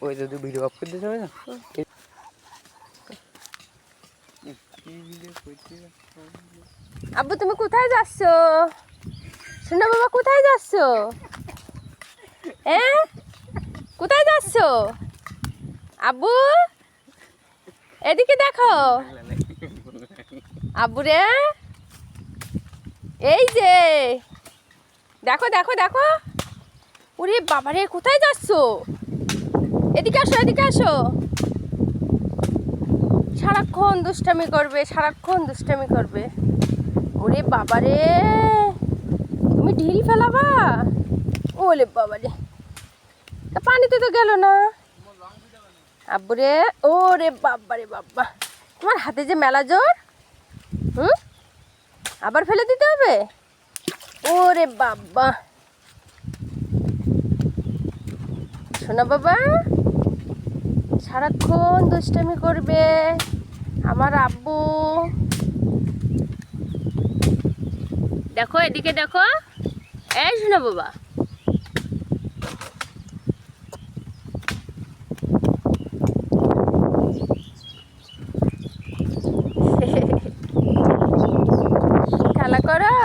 ওই যদি video of করে দিতে হবে না। আব্বু তুমি কোথায় যাচ্ছ? শোনো বাবা, কোথায় যাচ্ছ? কোথায় যাচ্ছ আব্বু? এদিকে দেখো আব্বু রে, এই যে দেখো দেখো দেখো। ওরে বাবারে, কোথায় যাচ্ছ? এদিকে আসো, এদিকে আসো। সারাক্ষণ দুষ্টামি করবে, সারাক্ষণ দুষ্টামি করবে। ওরে বাবারে, তুমি ঢিল ফেলাবা? ওলে বাবারে, তা পানিতে তো গেল না আব্বুরে। ওরে বাবারে বাবা, তোমার হাতে যে মেলা জোর। আবার ফেলে দিতে হবে? ওরে বাবা, শোনা বাবা, সারাক্ষণ দুষ্টামি করবে আমার আব্বু। দেখো এদিকে দেখো, এই শোনা বাবা। খেলা করো।